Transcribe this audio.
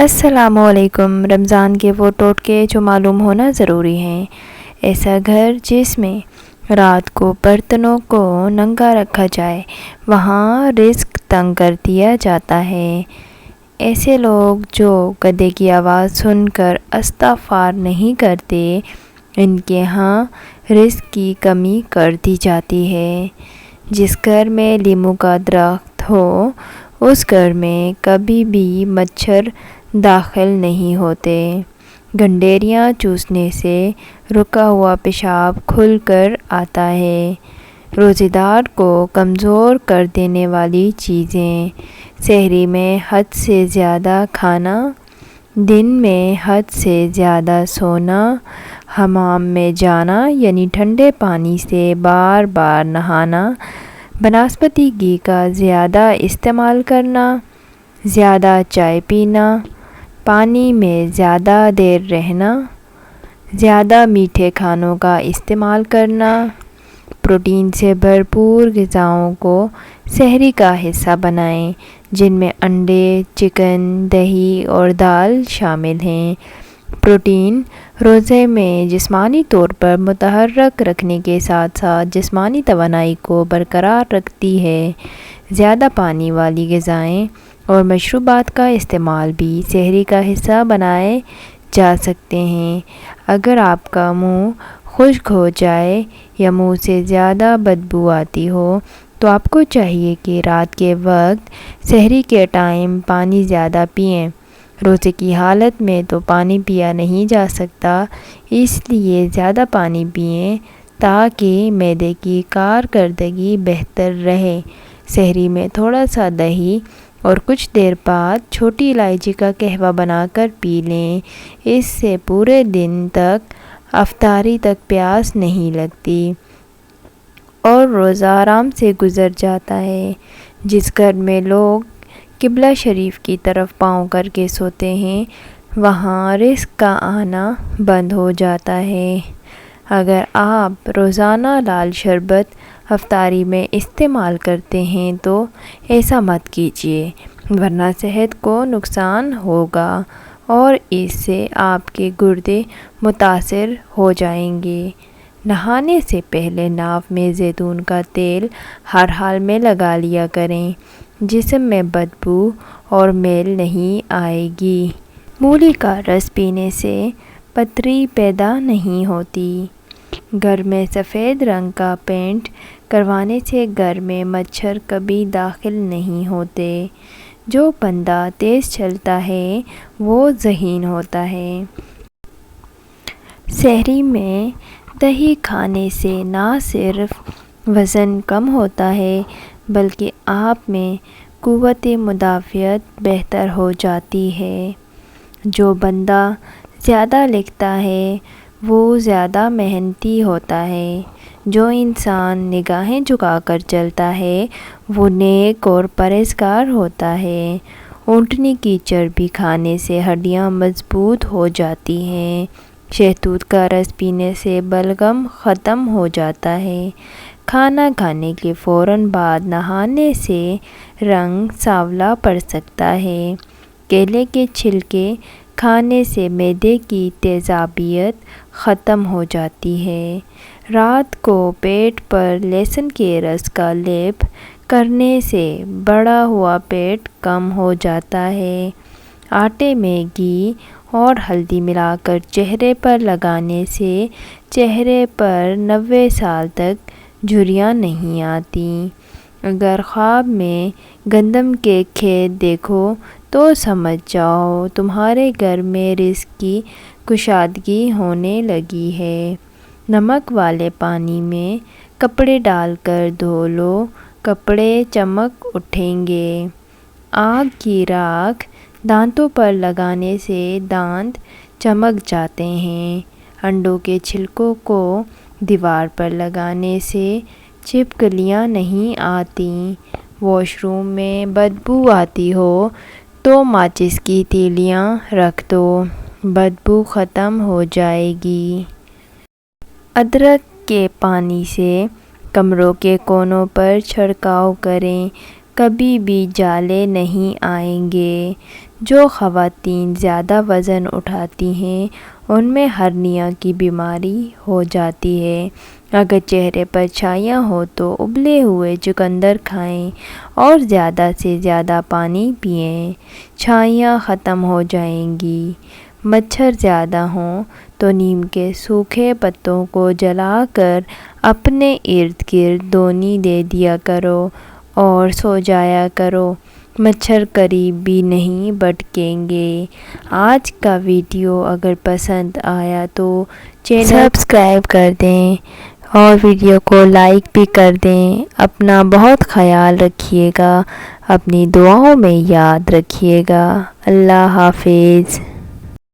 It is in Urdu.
السلام علیکم۔ رمضان کے وہ ٹوٹکے جو معلوم ہونا ضروری ہیں۔ ایسا گھر جس میں رات کو برتنوں کو ننگا رکھا جائے، وہاں رزق تنگ کر دیا جاتا ہے۔ ایسے لوگ جو گدھے کی آواز سن کر استغفار نہیں کرتے، ان کے ہاں رزق کی کمی کر دی جاتی ہے۔ جس گھر میں لیموں کا درخت ہو، اس گھر میں کبھی بھی مچھر داخل نہیں ہوتے۔ گنڈیریاں چوسنے سے رکا ہوا پیشاب کھل کر آتا ہے۔ روزے دار کو کمزور کر دینے والی چیزیں: سحری میں حد سے زیادہ کھانا، دن میں حد سے زیادہ سونا، حمام میں جانا یعنی ٹھنڈے پانی سے بار بار نہانا، بنسپتی گھی کا زیادہ استعمال کرنا، زیادہ چائے پینا، پانی میں زیادہ دیر رہنا، زیادہ میٹھے کھانوں کا استعمال کرنا۔ پروٹین سے بھرپور غذاؤں کو سحری کا حصہ بنائیں، جن میں انڈے، چکن، دہی اور دال شامل ہیں۔ پروٹین روزے میں جسمانی طور پر متحرک رکھنے کے ساتھ ساتھ جسمانی توانائی کو برقرار رکھتی ہے۔ زیادہ پانی والی غذائیں اور مشروبات کا استعمال بھی سحری کا حصہ بنائے جا سکتے ہیں۔ اگر آپ کا منہ خشک ہو جائے یا منہ سے زیادہ بدبو آتی ہو، تو آپ کو چاہیے کہ رات کے وقت سحری کے ٹائم پانی زیادہ پئیں۔ روزے کی حالت میں تو پانی پیا نہیں جا سکتا، اس لیے زیادہ پانی پئیں تاکہ معدے کی کارکردگی بہتر رہے۔ سحری میں تھوڑا سا دہی اور کچھ دیر بعد چھوٹی الائچی کا قہوہ بنا کر پی لیں۔ اس سے پورے دن تک افطاری تک پیاس نہیں لگتی اور روزہ آرام سے گزر جاتا ہے۔ جس گھر میں لوگ قبلہ شریف کی طرف پاؤں کر کے سوتے ہیں، وہاں رزق کا آنا بند ہو جاتا ہے۔ اگر آپ روزانہ لال شربت افطاری میں استعمال کرتے ہیں تو ایسا مت کیجیے، ورنہ صحت کو نقصان ہوگا اور اس سے آپ کے گردے متاثر ہو جائیں گے۔ نہانے سے پہلے ناف میں زیتون کا تیل ہر حال میں لگا لیا کریں، جسم میں بدبو اور میل نہیں آئے گی۔ مولی کا رس پینے سے پتھری پیدا نہیں ہوتی۔ گھر میں سفید رنگ کا پینٹ کروانے سے گھر میں مچھر کبھی داخل نہیں ہوتے۔ جو بندہ تیز چلتا ہے وہ ذہین ہوتا ہے۔ سحری میں دہی کھانے سے نہ صرف وزن کم ہوتا ہے بلکہ آپ میں قوت مدافعت بہتر ہو جاتی ہے۔ جو بندہ زیادہ لکھتا ہے وہ زیادہ محنتی ہوتا ہے۔ جو انسان نگاہیں جھکا کر چلتا ہے وہ نیک اور پرہیزگار ہوتا ہے۔ اونٹنی کی چربی کھانے سے ہڈیاں مضبوط ہو جاتی ہیں۔ شہتوت کا رس پینے سے بلغم ختم ہو جاتا ہے۔ کھانا کھانے کے فوراً بعد نہانے سے رنگ سانولا پڑ سکتا ہے۔ کیلے کے چھلکے کھانے سے معدے کی تیزابیت ختم ہو جاتی ہے۔ رات کو پیٹ پر لہسن کے رس کا لیپ کرنے سے بڑھا ہوا پیٹ کم ہو جاتا ہے۔ آٹے میں گھی اور ہلدی ملا کر چہرے پر لگانے سے چہرے پر 90 سال تک جھریاں نہیں آتیں۔ اگر خواب میں گندم کے کھیت دیکھو تو سمجھ جاؤ تمہارے گھر میں رزق کی کشادگی ہونے لگی ہے۔ نمک والے پانی میں کپڑے ڈال کر دھو لو، کپڑے چمک اٹھیں گے۔ آگ کی راکھ دانتوں پر لگانے سے دانت چمک جاتے ہیں۔ انڈوں کے چھلکوں کو دیوار پر لگانے سے چھپکلیاں نہیں آتیں۔ واش روم میں بدبو آتی ہو تو ماچس کی تیلیاں رکھ دو، بدبو ختم ہو جائے گی۔ ادرک کے پانی سے کمروں کے کونوں پر چھڑکاؤ کریں، کبھی بھی جالے نہیں آئیں گے۔ جو خواتین زیادہ وزن اٹھاتی ہیں ان میں ہرنیا کی بیماری ہو جاتی ہے۔ اگر چہرے پر چھائیاں ہو تو ابلے ہوئے چقندر کھائیں اور زیادہ سے زیادہ پانی پئیں، چھائیاں ختم ہو جائیں گی۔ مچھر زیادہ ہوں تو نیم کے سوکھے پتوں کو جلا کر اپنے ارد گرد دونی دے دیا کرو اور سو جایا کرو، مچھر قریب بھی نہیں بٹکیں گے۔ آج کا ویڈیو اگر پسند آیا تو چینل سبسکرائب کر دیں اور ویڈیو کو لائک بھی کر دیں۔ اپنا بہت خیال رکھیے گا، اپنی دعاؤں میں یاد رکھیے گا۔ اللہ حافظ۔